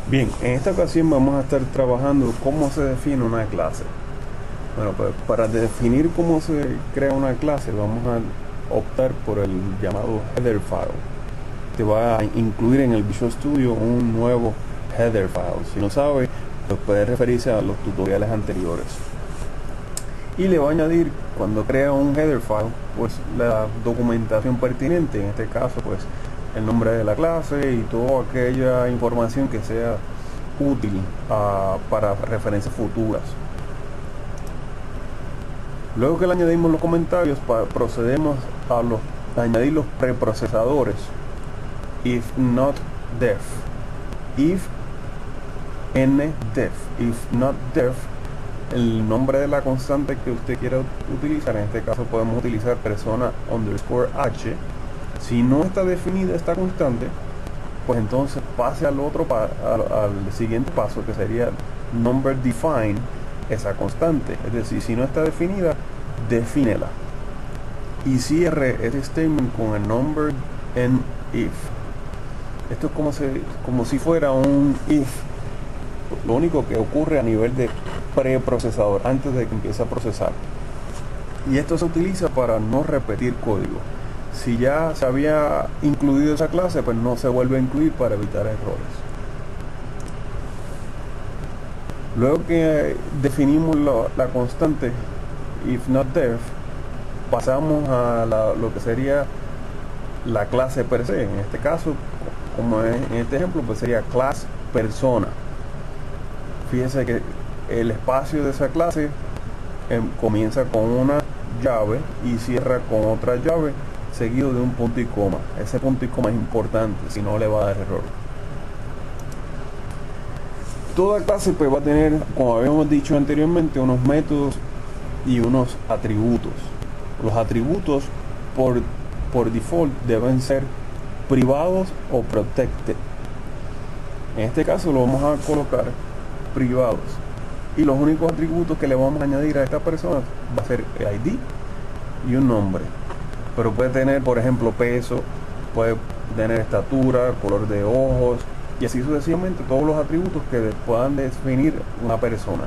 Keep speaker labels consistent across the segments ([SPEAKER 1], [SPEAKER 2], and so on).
[SPEAKER 1] Bien, en esta ocasión vamos a estar trabajando cómo se define una clase. Bueno, pues para definir cómo se crea una clase vamos a optar por el llamado header file. Te va a incluir en el Visual Studio un nuevo header file. Si no sabe, pues puede referirse a los tutoriales anteriores. Y le va a añadir, cuando crea un header file, pues la documentación pertinente, en este caso pues el nombre de la clase y toda aquella información que sea útil para referencias futuras. Luego que le añadimos los comentarios, procedemos a añadir los preprocesadores if not def, if ndef, if not def, el nombre de la constante que usted quiera utilizar. En este caso podemos utilizar persona_h. Si no está definida esta constante, pues entonces pase al siguiente paso, que sería number define esa constante. Es decir, si no está definida, defínela y cierre este statement con el number en if. Esto es como si fuera un if, lo único que ocurre a nivel de preprocesador, antes de que empiece a procesar. Y esto se utiliza para no repetir código. Si ya se había incluido esa clase, pues no se vuelve a incluir para evitar errores. Luego que definimos la constante if not def, pasamos a lo que sería la clase per se. En este caso, como en este ejemplo, pues sería class persona. Fíjense que el espacio de esa clase comienza con una llave y cierra con otra llave, seguido de un punto y coma. Ese punto y coma es importante, si no le va a dar error. Toda clase pues va a tener, como habíamos dicho anteriormente, unos métodos y unos atributos. Los atributos por default deben ser privados o protected. En este caso lo vamos a colocar privados, y los únicos atributos que le vamos a añadir a esta persona va a ser el ID y un nombre. Pero puede tener, por ejemplo, peso, puede tener estatura, color de ojos y así sucesivamente, todos los atributos que puedan definir una persona.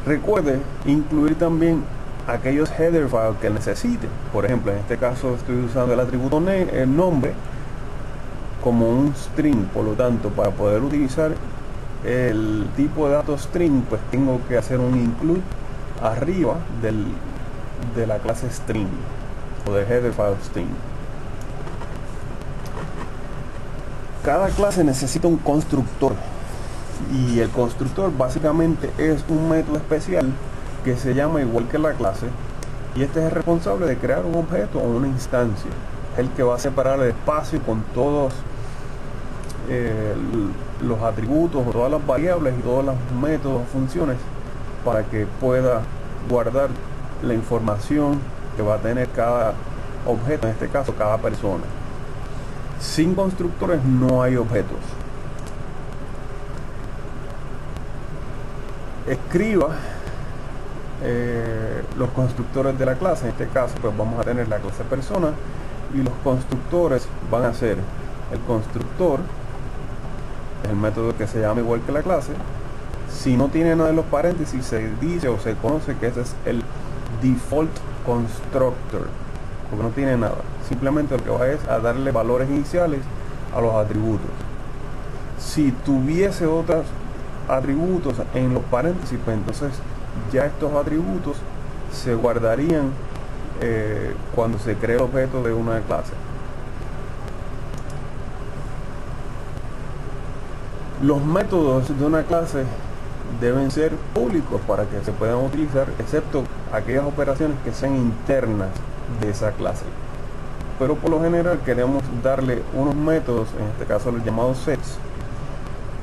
[SPEAKER 1] Recuerde incluir también aquellos header files que necesite. Por ejemplo, en este caso estoy usando el atributo el nombre como un string, por lo tanto, para poder utilizar el tipo de datos string, pues tengo que hacer un include arriba de la clase string o del header file string. Cada clase necesita un constructor, y el constructor básicamente es un método especial que se llama igual que la clase, y este es el responsable de crear un objeto o una instancia. Es el que va a separar el espacio con todos los atributos o todas las variables y todos los métodos o funciones para que pueda guardar la información que va a tener cada objeto, en este caso cada persona. Sin constructores no hay objetos. Escriba los constructores de la clase. En este caso pues vamos a tener la clase persona, y los constructores van a ser el constructor, el método que se llama igual que la clase. Si no tiene nada en los paréntesis, se dice o se conoce que ese es el default constructor, porque no tiene nada. Simplemente lo que va es a darle valores iniciales a los atributos. Si tuviese otros atributos en los paréntesis, pues entonces ya estos atributos se guardarían cuando se crea el objeto de una clase. Los métodos de una clase deben ser públicos para que se puedan utilizar, excepto aquellas operaciones que sean internas de esa clase. Pero por lo general queremos darle unos métodos, en este caso los llamados sets,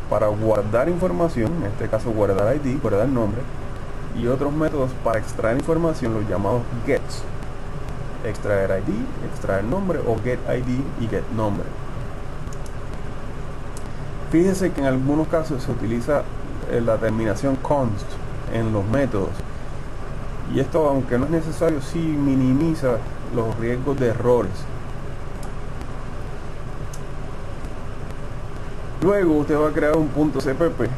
[SPEAKER 1] para guardar información, en este caso guardar ID, guardar nombre, y otros métodos para extraer información, los llamados gets, extraer ID, extraer nombre, o get ID y get nombre. Fíjese que en algunos casos se utiliza la terminación const en los métodos, y esto, aunque no es necesario, sí minimiza los riesgos de errores. Luego usted va a crear un punto CPP.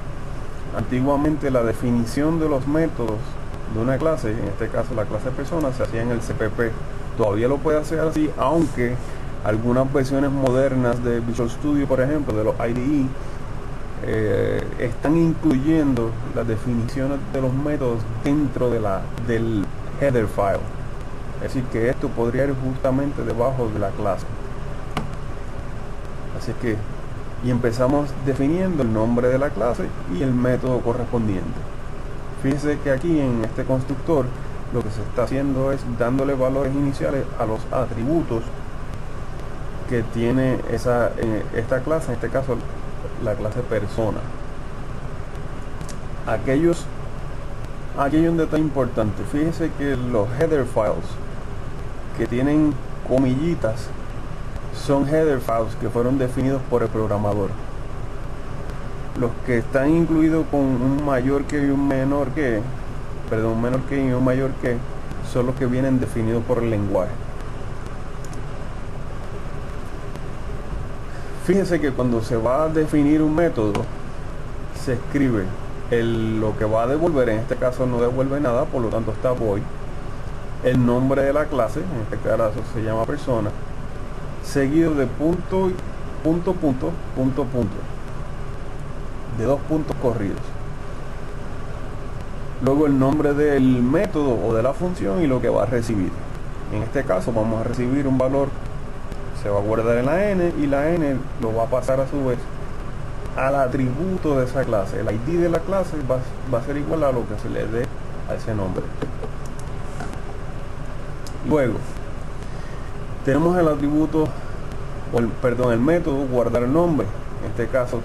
[SPEAKER 1] Antiguamente la definición de los métodos de una clase, en este caso la clase persona, se hacía en el CPP. Todavía lo puede hacer así, aunque algunas versiones modernas de Visual Studio, por ejemplo, de los IDE, están incluyendo las definiciones de los métodos dentro de del header file. Es decir, que esto podría ir justamente debajo de la clase. Así que, y empezamos definiendo el nombre de la clase y el método correspondiente. Fíjese que aquí en este constructor lo que se está haciendo es dándole valores iniciales a los atributos que tiene esta clase, en este caso la clase persona. Aquí hay un detalle importante. Fíjese que los header files que tienen comillitas son header files que fueron definidos por el programador. Los que están incluidos con un mayor que y un menor que, perdón, un menor que y un mayor que, son los que vienen definidos por el lenguaje. Fíjense que cuando se va a definir un método, se escribe lo que va a devolver. En este caso no devuelve nada, por lo tanto está void. El nombre de la clase, en este caso se llama persona, seguido de punto, de 2 puntos corridos. Luego el nombre del método o de la función y lo que va a recibir. En este caso vamos a recibir un valor, se va a guardar en la n, y la n lo va a pasar a su vez al atributo de esa clase. El ID de la clase va a ser igual a lo que se le dé a ese nombre. Luego tenemos el atributo, el método guardar el nombre. En este caso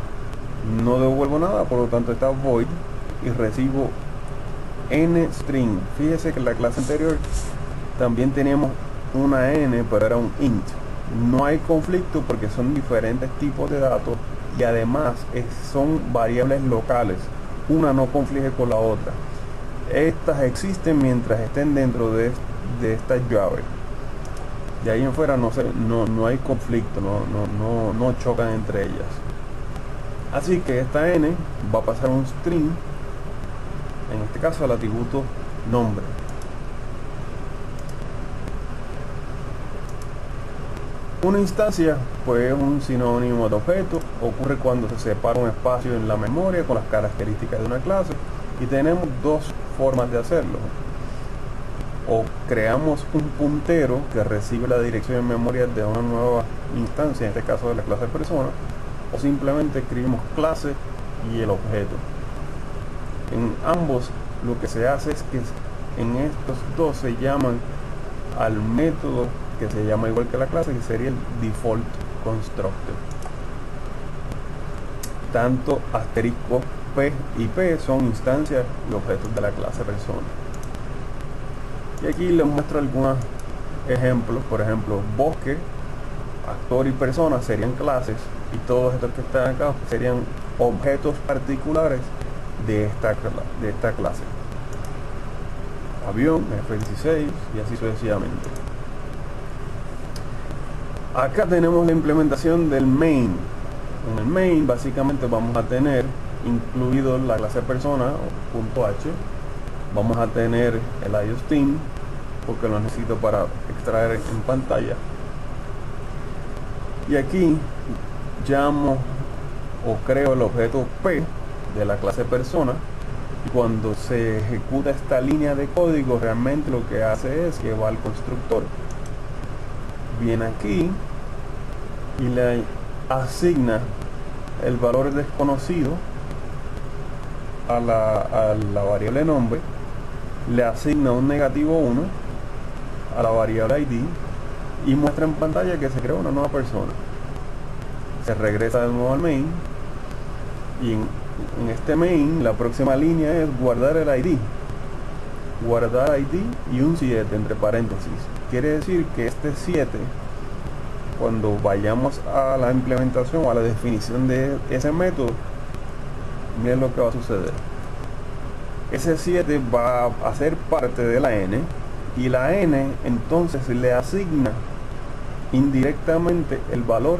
[SPEAKER 1] no devuelvo nada, por lo tanto está void y recibo nString. Fíjese que en la clase anterior también teníamos una n, pero era un int. No hay conflicto porque son diferentes tipos de datos y además son variables locales. Una no conflige con la otra. Estas existen mientras estén dentro de esta llave. De ahí en fuera no hay conflicto, no chocan entre ellas. Así que esta n va a pasar un string, en este caso al atributo nombre. Una instancia pues es un sinónimo de objeto. Ocurre cuando se separa un espacio en la memoria con las características de una clase, y tenemos dos formas de hacerlo. O creamos un puntero que recibe la dirección en memoria de una nueva instancia, en este caso de la clase persona, o simplemente escribimos clase y el objeto. En ambos lo que se hace es que en estos dos se llaman al método que se llama igual que la clase, que sería el default constructor. Tanto asterisco P y P son instancias y objetos de la clase persona. Y aquí les muestro algunos ejemplos. Por ejemplo, bosque, actor y persona serían clases, y todos estos que están acá serían objetos particulares de esta clase. Avión, F-16 y así sucesivamente. Acá tenemos la implementación del main. En el main básicamente vamos a tener incluido la clase persona o .h. Vamos a tener el IOSTIM porque lo necesito para extraer en pantalla. Y aquí llamo o creo el objeto P de la clase persona, y cuando se ejecuta esta línea de código realmente lo que hace es que va al constructor, viene aquí y le asigna el valor desconocido a la variable nombre, le asigna un -1 a la variable ID y muestra en pantalla que se creó una nueva persona. Se regresa de nuevo al main, y en este main la próxima línea es guardar el ID, guardar ID y un 7 entre paréntesis. Quiere decir que este 7, cuando vayamos a la implementación o a la definición de ese método, miren lo que va a suceder. Ese 7 va a ser parte de la n, y la n entonces le asigna indirectamente el valor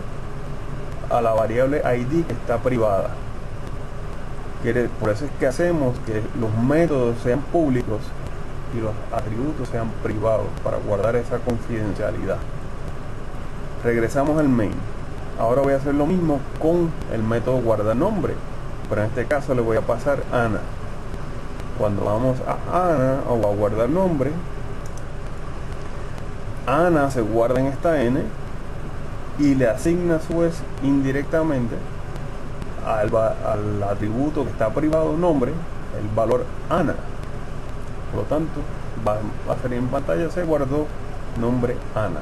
[SPEAKER 1] a la variable ID que está privada. Por eso es que hacemos que los métodos sean públicos y los atributos sean privados, para guardar esa confidencialidad. Regresamos al main. Ahora voy a hacer lo mismo con el método guardanombre, pero en este caso le voy a pasar Ana. Cuando vamos a Ana o a guardar nombre, Ana se guarda en esta N y le asigna a su vez indirectamente al atributo que está privado nombre el valor Ana. Por lo tanto, va a salir en pantalla: se guardó nombre Ana.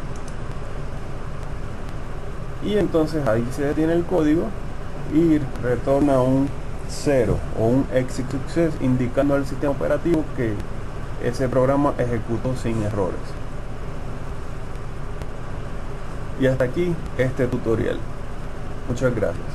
[SPEAKER 1] Y entonces ahí se detiene el código y retorna un 0 o un exit success, indicando al sistema operativo que ese programa ejecutó sin errores. Y hasta aquí este tutorial. Muchas gracias.